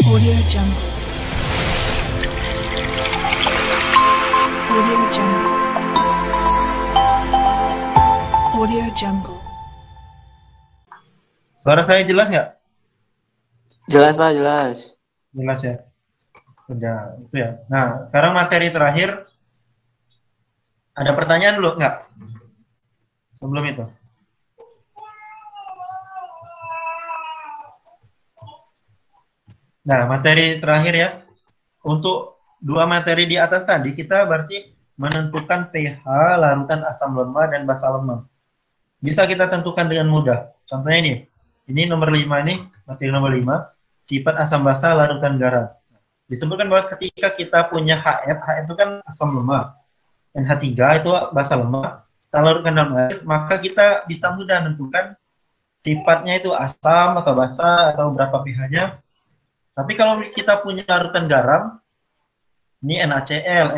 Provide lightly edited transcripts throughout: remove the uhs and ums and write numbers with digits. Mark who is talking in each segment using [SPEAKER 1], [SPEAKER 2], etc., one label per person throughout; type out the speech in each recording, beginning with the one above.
[SPEAKER 1] Audio Jungle. Audio Jungle. Audio Jungle.
[SPEAKER 2] Suara saya jelas nggak?
[SPEAKER 3] Jelas Pak, jelas.
[SPEAKER 2] Jelas ya. Udah, itu ya. Nah, sekarang materi terakhir. Ada pertanyaan dulu nggak? Sebelum itu. Nah, materi terakhir ya. Untuk dua materi di atas tadi, kita berarti menentukan pH, larutan asam lemah, dan basa lemah. Bisa kita tentukan dengan mudah. Contohnya ini nomor 5 nih, materi nomor 5, sifat asam basa larutan garam. Disebutkan bahwa ketika kita punya HF, HF itu kan asam lemah, NH3 itu basa lemah, kita larutkan dalam air, maka kita bisa mudah menentukan sifatnya itu asam atau basa atau berapa pH-nya. Tapi kalau kita punya larutan garam, ini NaCl,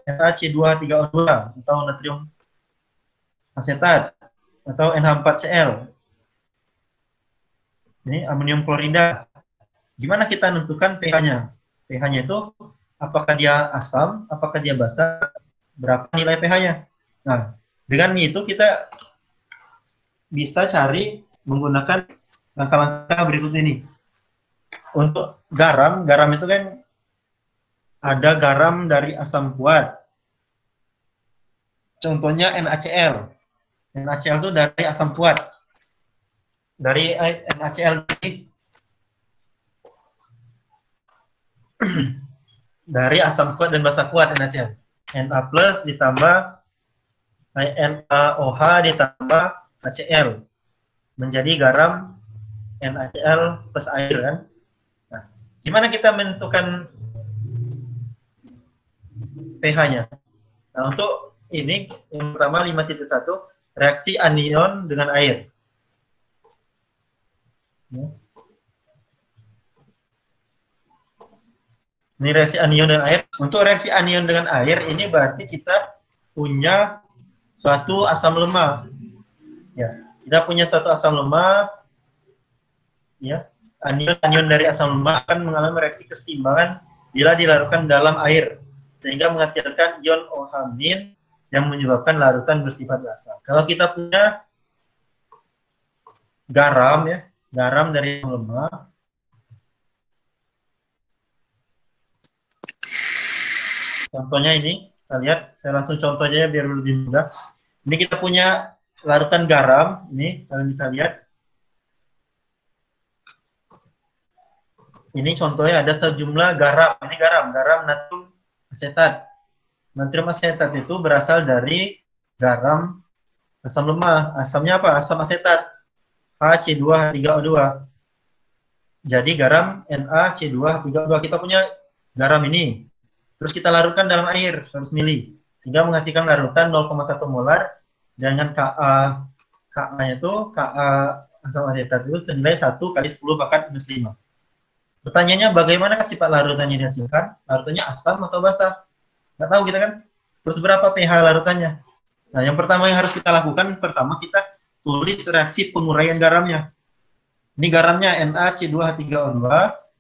[SPEAKER 2] NaC2H3O2 atau natrium asetat atau NH4Cl. Ini amonium klorida. Gimana kita menentukan pH-nya? pH-nya itu apakah dia asam, apakah dia basa, berapa nilai pH-nya. Nah, dengan itu kita bisa cari menggunakan langkah-langkah berikut ini. Untuk garam, garam itu kan ada garam dari asam kuat. Contohnya NaCl. NaCl itu dari asam kuat. Dari NaCl dari asam kuat dan basa kuat NaCl. Na plus ditambah NaOH ditambah HCl menjadi garam NaCl plus air kan. Nah, gimana kita menentukan pH-nya? Nah, untuk ini yang pertama 5.1 reaksi anion dengan air. Ini reaksi anion dengan air. Untuk reaksi anion dengan air ini berarti kita punya suatu asam lemah. Ya, kita punya suatu asam lemah. Ya, anion dari asam lemah akan mengalami reaksi kesetimbangan bila dilarutkan dalam air sehingga menghasilkan ion OH- yang menyebabkan larutan bersifat basa. Kalau kita punya garam ya, garam dari asam lemah. Contohnya ini, kita lihat, saya langsung contoh aja biar lebih mudah. Ini kita punya larutan garam, ini kalian bisa lihat. Ini contohnya ada sejumlah garam. Ini garam natrium asetat. Natrium asetat itu berasal dari garam asam lemah. Asamnya apa? Asam asetat. HC2H3O2. Jadi garam NaC2H3O2. Kita punya garam ini. Terus kita larutkan dalam air 100 ml. Sehingga menghasilkan larutan 0,1 molar dengan Ka-nya itu Ka asam asetat itu senilai 1 kali 10 pangkat minus 5. Pertanyaannya bagaimana sifat larutannya dihasilkan? Larutannya asam atau basa? Nggak tahu kita kan. Terus berapa pH larutannya? Nah, yang pertama yang harus kita lakukan, pertama kita tulis reaksi penguraian garamnya. Ini garamnya NaC2H3O2.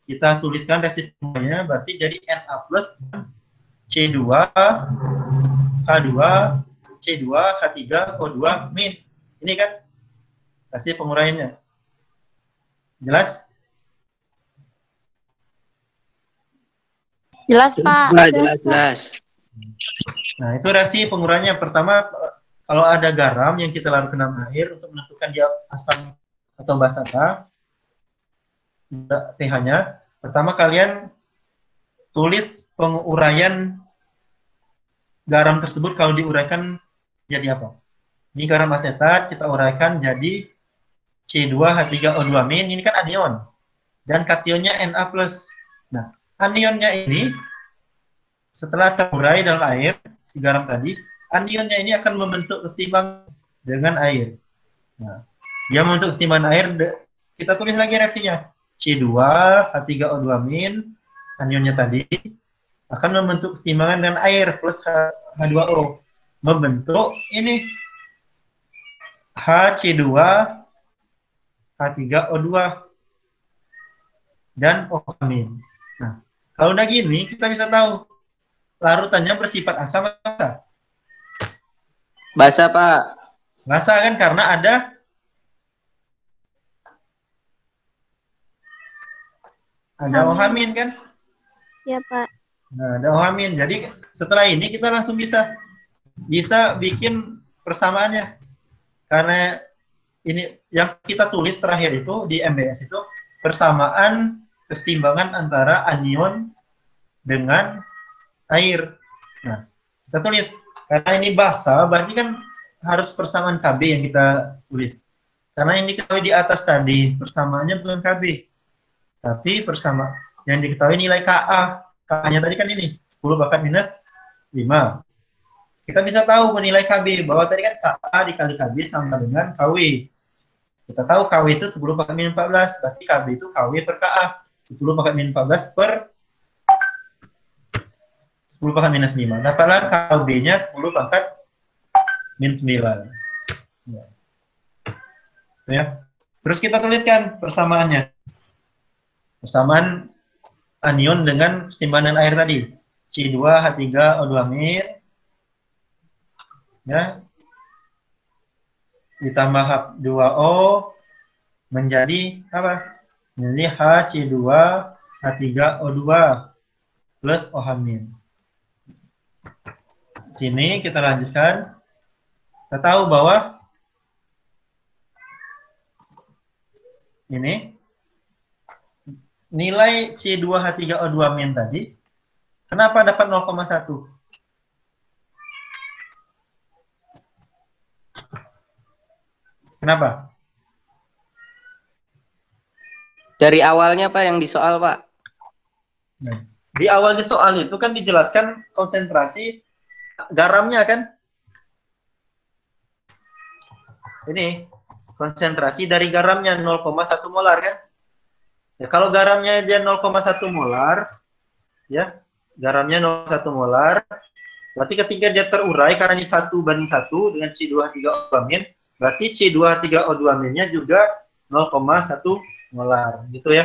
[SPEAKER 2] Kita tuliskan reaksi penguraiannya, berarti jadi Na plus C2H2 min. Ini kan reaksi penguraiannya. Jelas?
[SPEAKER 4] Jelas, Pak.
[SPEAKER 3] Jelas.
[SPEAKER 2] Nah, itu reaksi penguraiannya. Pertama, kalau ada garam yang kita larutkan dalam air untuk menentukan dia asam atau basa pH-nya, pertama kalian tulis penguraian garam tersebut kalau diuraikan jadi apa? Ini garam asetat kita uraikan jadi C2H3O2-. Ini kan anion dan kationnya Na+. Nah, anionnya ini setelah terurai dalam air si garam tadi, anionnya ini akan membentuk keseimbangan dengan air. Nah, dia membentuk keseimbangan air, kita tulis lagi reaksinya. C2H3O2- anionnya tadi akan membentuk keseimbangan dengan air plus H2O, membentuk ini HC2H3O2. dan ohamin. Nah, kalau udah gini, kita bisa tahu larutannya bersifat asam atau basa.
[SPEAKER 3] Basa, Pak.
[SPEAKER 2] Basa kan karena ada ohamin kan?
[SPEAKER 4] Ya, Pak.
[SPEAKER 2] Nah, ada ohamin. Jadi setelah ini kita langsung bisa bikin persamaannya. Karena ini yang kita tulis terakhir itu di MBS itu persamaan kesetimbangan antara anion dengan air. Nah, kita tulis karena ini basa, berarti kan harus persamaan KB yang kita tulis. Karena yang diketahui di atas tadi persamaannya bukan KB, tapi persama yang diketahui nilai KA. KA-nya tadi kan ini 10 pangkat minus 5. Kita bisa tahu menilai KB bahwa tadi kan KA dikali KB sama dengan KW. Kita tahu KW itu 10 pangkat minus 14, berarti KB itu KW per KA. 10 pangkat minus 14 per 10 pangkat minus 5. Dapatlah KB-nya 10 pangkat minus 9. Ya. Terus kita tuliskan persamaannya. Persamaan anion dengan kesetimbangan air tadi. C2H3O2-. Ya. Ditambah H2O menjadi apa? Menjadi HC2H3O2 plus OH-. Sini kita lanjutkan. Kita tahu bahwa ini nilai C2H3O2- tadi kenapa dapat 0,1? Kenapa?
[SPEAKER 3] Dari awalnya, Pak, yang di soal, Pak.
[SPEAKER 2] Nah, di awal di soal itu kan dijelaskan konsentrasi garamnya kan? Ini konsentrasi dari garamnya 0,1 molar kan? Ya, kalau garamnya dia 0,1 molar, ya, garamnya 0,1 molar, berarti ketika dia terurai karena ini 1:1 dengan C2H3O2-, berarti C2H3O2-nya juga 0,1 molar, gitu ya.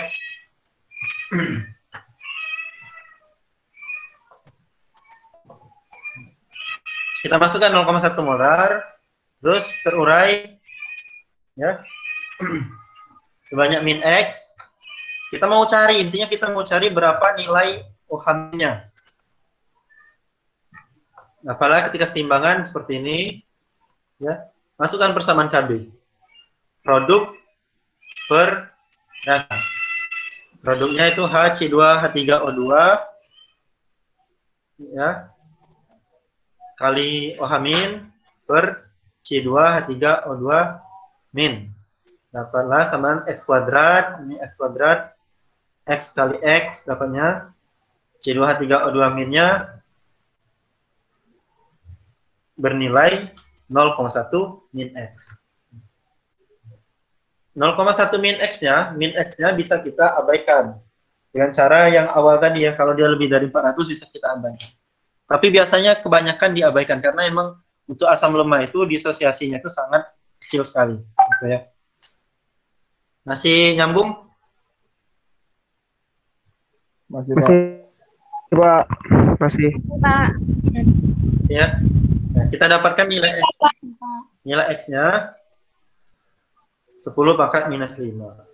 [SPEAKER 2] Kita masukkan 0,1 molar, terus terurai, ya, sebanyak min X. Kita mau cari, intinya kita mau cari berapa nilai OH-nya. Apalagi ketika setimbangan seperti ini, ya, masukkan persamaan KB. Produk per data. Produknya itu HC2H3O2, ya, kali OH- per C2H3O2-. Dapatlah samaan X kuadrat, ini X kuadrat, X kali X, dapatnya C2H3O2-nya bernilai 0,1 min X. 0,1 min X-nya bisa kita abaikan. Dengan cara yang awal tadi ya, kalau dia lebih dari 400 bisa kita abaikan. Tapi biasanya kebanyakan diabaikan, karena emang untuk asam lemah itu disosiasinya itu sangat kecil sekali. Gitu ya. Masih nyambung?
[SPEAKER 5] Masih, Pak. Masih.
[SPEAKER 4] Pak.
[SPEAKER 2] Ya. Nah, kita dapatkan nilai X-nya 10 pangkat minus 5.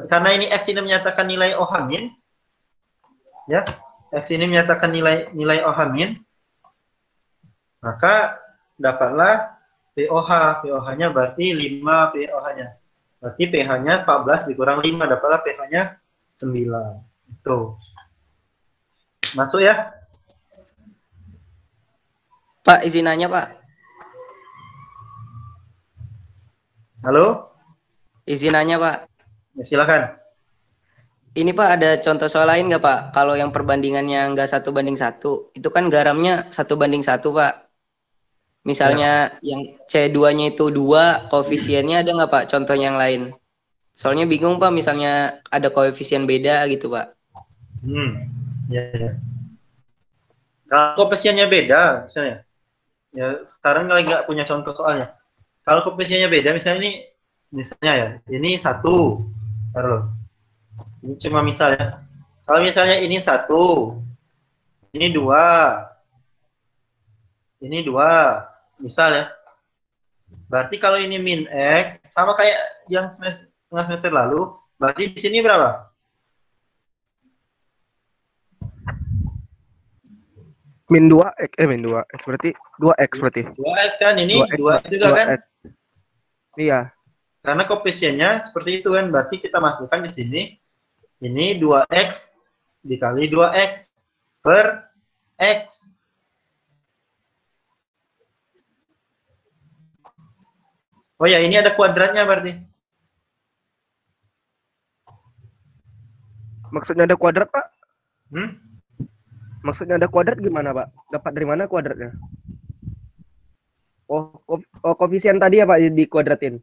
[SPEAKER 2] Karena ini X ini menyatakan nilai OH-, ya, X ini menyatakan nilai OH-, maka dapatlah POH. POH-nya berarti 5 POH-nya. Berarti pH-nya 14 dikurang 5, dapatlah pH-nya 9. Itu. Masuk ya?
[SPEAKER 3] Pak, izin nanya, Pak.
[SPEAKER 2] Halo?
[SPEAKER 3] Izin nanya, Pak.
[SPEAKER 2] Ya, silakan.
[SPEAKER 3] Ini, Pak, ada contoh soal lain nggak, Pak? Kalau yang perbandingannya nggak 1:1, itu kan garamnya 1:1, Pak. Misalnya yang C2-nya itu 2, koefisiennya ada nggak, Pak? Contohnya yang lain. Soalnya bingung, Pak, misalnya ada koefisien beda gitu, Pak.
[SPEAKER 2] Ya. Kalau koefisiennya beda, misalnya, ya sekarang lagi nggak punya contoh soalnya. Kalau koefisiennya beda, misalnya ini, misalnya ya, ini 1, taruh. Ini cuma misal ya. Kalau misalnya ini 1, ini 2, ini 2, misal ya. Berarti kalau ini min X, sama kayak yang tengah semester lalu, berarti di sini berapa?
[SPEAKER 5] Min 2 X, min 2 X berarti 2 X berarti.
[SPEAKER 2] 2X kan, ini
[SPEAKER 5] 2X,
[SPEAKER 2] 2X juga kan?
[SPEAKER 5] 2X. Iya.
[SPEAKER 2] Karena koefisiennya seperti itu kan, berarti kita masukkan di sini, ini 2X dikali 2X per X. Oh ya, ini ada kuadratnya berarti.
[SPEAKER 5] Maksudnya ada kuadrat, Pak?
[SPEAKER 2] Hmm?
[SPEAKER 5] Maksudnya ada kuadrat gimana, Pak? Dapat dari mana kuadratnya? Oh, koefisien tadi ya, Pak, dikuadratin.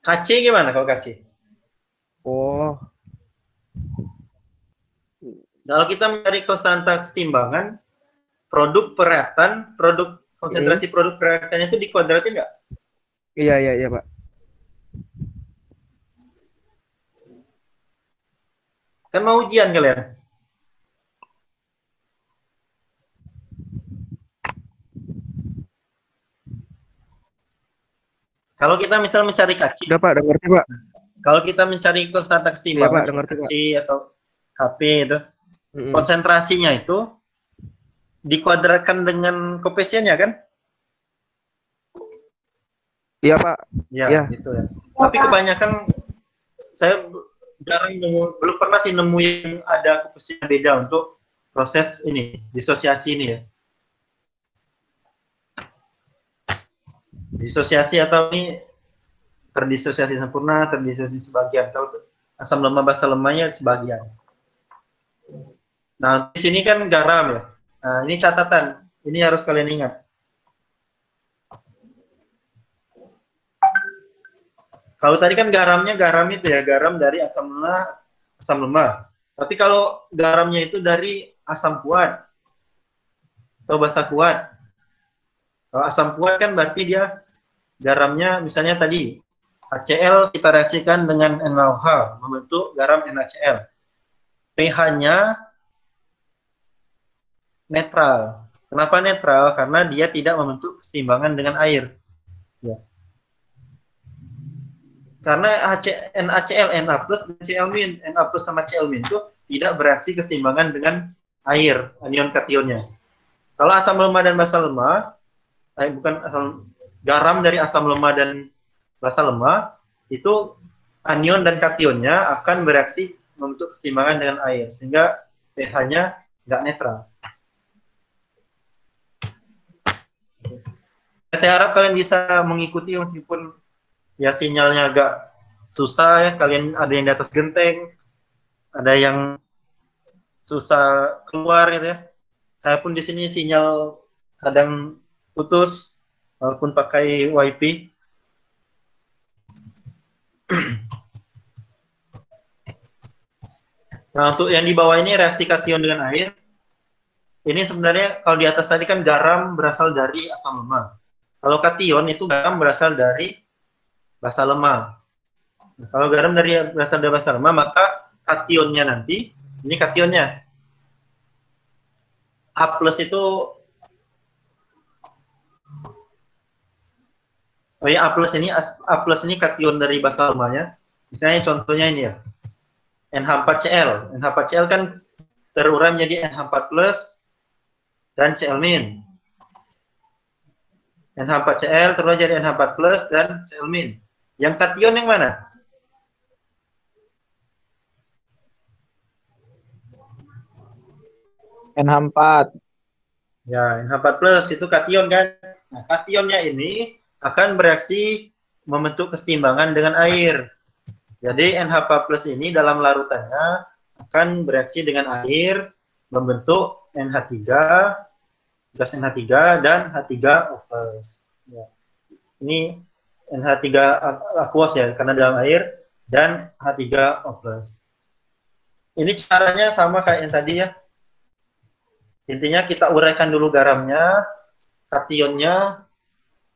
[SPEAKER 2] KC gimana kalau KC?
[SPEAKER 5] Oh,
[SPEAKER 2] Kalau kita mencari konstanta kesetimbangan, produk pereaktan, produk konsentrasi produk pereaktan itu dikuadratin nggak?
[SPEAKER 5] iya, Pak.
[SPEAKER 2] Kan mau ujian kalian. Kalau kita misal mencari KC,
[SPEAKER 5] Udah, Pak, udah ngerti, Pak.
[SPEAKER 2] kalau kita mencari konstanta kesetimbangan,
[SPEAKER 5] Iya, Pak, ngerti, Pak.
[SPEAKER 2] KC atau KP itu, konsentrasinya itu dikuadratkan dengan koefisiennya kan?
[SPEAKER 5] Iya, Pak.
[SPEAKER 2] Ya,
[SPEAKER 5] Iya.
[SPEAKER 2] gitu ya. Tapi kebanyakan saya jarang nemu, belum pernah sih nemu yang ada koefisien beda untuk proses ini, disosiasi ini ya. Disosiasi atau ini terdisosiasi sempurna, terdisosiasi sebagian. Kalau asam lemah basa lemahnya sebagian. Nah, di sini kan garam ya. Nah, ini catatan. Ini harus kalian ingat. Kalau tadi kan garamnya garam itu ya, garam dari asam lemah. Tapi kalau garamnya itu dari asam kuat atau basa kuat. Kalau asam kuat kan berarti dia garamnya misalnya tadi HCl kita reaksikan dengan NaOH membentuk garam NaCl. pH-nya netral. Kenapa netral? Karena dia tidak membentuk keseimbangan dengan air. Ya. Karena NaCl, Na plus, dan Cl min, Na plus sama Cl min itu tidak bereaksi keseimbangan dengan air, anion kationnya. Kalau asam lemah dan basa lemah, garam dari asam lemah dan basa lemah, itu anion dan kationnya akan bereaksi membentuk keseimbangan dengan air, sehingga pH-nya nggak netral. Saya harap kalian bisa mengikuti meskipun ya sinyalnya agak susah ya, kalian ada yang di atas genteng, ada yang susah keluar gitu ya. Saya pun di sini sinyal kadang putus walaupun pakai WiFi. Nah, untuk yang di bawah ini reaksi kation dengan air. Ini sebenarnya kalau di atas tadi kan garam berasal dari asam lemah. Kalau kation itu garam berasal dari basa lemah. Nah, kalau garam berasal dari basa lemah, maka kationnya nanti, ini kationnya. A plus itu, oh ya, A plus ini kation dari basa lemahnya. Misalnya contohnya ini ya, NH4Cl. NH4Cl kan terurai menjadi NH4 plus dan Cl min. NH4Cl terurai jadi NH4 plus dan Cl min. Yang kation yang mana?
[SPEAKER 4] NH4.
[SPEAKER 2] Ya, NH4 plus itu kation kan. Nah, kationnya ini akan bereaksi membentuk keseimbangan dengan air. Jadi NH4 plus ini dalam larutannya akan bereaksi dengan air membentuk NH3, gas NH3 dan H3O+. Ya. Ini NH3 aquos ya, karena dalam air, dan H3O+. Ini caranya sama kayak yang tadi ya. Intinya kita uraikan dulu garamnya, kationnya.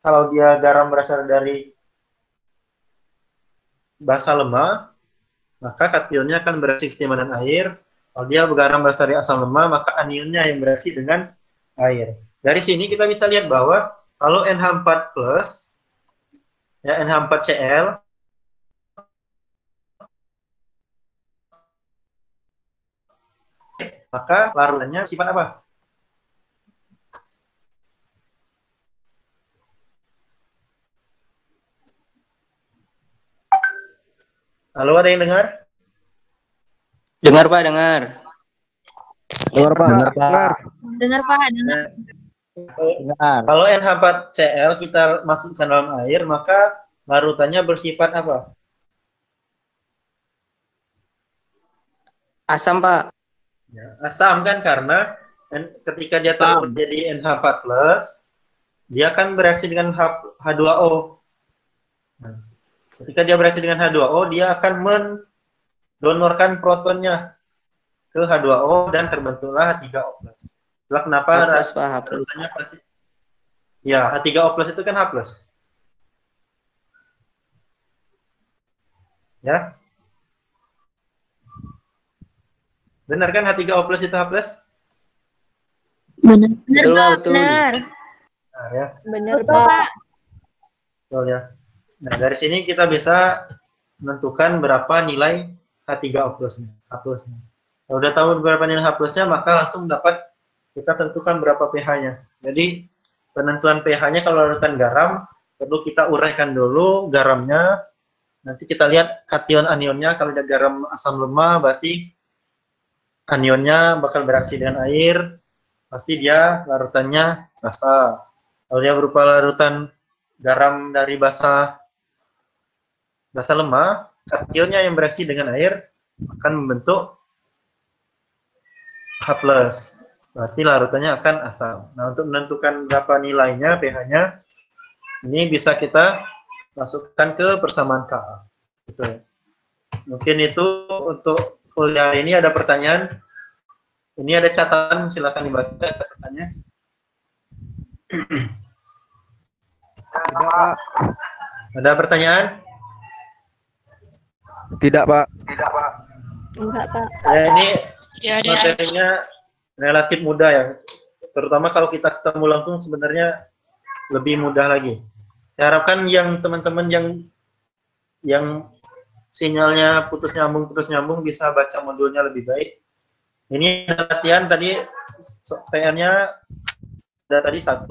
[SPEAKER 2] Kalau dia garam berasal dari basa lemah, maka kationnya akan bereaksi dengan air. Kalau dia garam berasal dari asam lemah, maka anionnya yang bereaksi dengan air. Dari sini kita bisa lihat bahwa kalau NH4+, ya NH4Cl, maka larutannya sifat apa? Halo, ada yang dengar?
[SPEAKER 3] Dengar Pak, dengar.
[SPEAKER 5] Dengar Pak.
[SPEAKER 4] Dengar, Pak.
[SPEAKER 5] Dengar.
[SPEAKER 6] Dengar Pak, dengar.
[SPEAKER 4] Dengar.
[SPEAKER 2] Kalau NH4Cl kita masukkan dalam air, maka larutannya bersifat apa?
[SPEAKER 3] Asam Pak.
[SPEAKER 2] Ya, asam kan, karena ketika dia terubah jadi NH4+, dia akan bereaksi dengan H2O. Nah, ketika dia bereaksi dengan H2O, dia akan mendonorkan protonnya ke H2O dan terbentuklah H3O+. Itulah kenapa
[SPEAKER 3] H+, Pak, H+.
[SPEAKER 2] rasanya pasti. Ya, H3O+ itu kan H+. Ya. Benar kan H3O+ itu H+?
[SPEAKER 6] Benar
[SPEAKER 3] Betul,
[SPEAKER 6] Pak,
[SPEAKER 3] betul.
[SPEAKER 6] benar.
[SPEAKER 2] Nah, ya.
[SPEAKER 6] Benar Pak.
[SPEAKER 2] Betul ya. Nah, dari sini kita bisa menentukan berapa nilai H3O+-nya, H+-nya. Kalau udah tahu berapa nilai H+-nya, maka langsung dapat kita tentukan berapa pH-nya. Jadi, penentuan pH-nya kalau larutan garam, perlu kita uraikan dulu garamnya. Nanti kita lihat kation anionnya. Kalau ada garam asam lemah, berarti anionnya bakal bereaksi dengan air. Pasti dia larutannya basa. Kalau dia berupa larutan garam dari basa lemah, kationnya yang bereaksi dengan air akan membentuk H+. Berarti larutannya akan asam. Nah, untuk menentukan berapa nilainya, pH-nya, ini bisa kita masukkan ke persamaan Ka. Gitu ya. Mungkin itu untuk kuliah ini. Ada pertanyaan? Ini ada catatan, silakan dibaca catatannya.
[SPEAKER 5] Tidak Pak.
[SPEAKER 2] Ada pertanyaan?
[SPEAKER 5] Tidak Pak.
[SPEAKER 6] Enggak Pak.
[SPEAKER 2] Ya, ini
[SPEAKER 1] Ya, ada.
[SPEAKER 2] materinya relatif mudah ya. Terutama kalau kita ketemu langsung sebenarnya lebih mudah lagi. Saya harapkan yang teman-teman yang sinyalnya putus nyambung bisa baca modulnya lebih baik. Ini latihan tadi PR-nya ada tadi 1.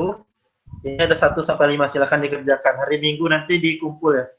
[SPEAKER 2] Ini ada 1 sampai 5, silakan dikerjakan. Hari Minggu nanti dikumpul ya.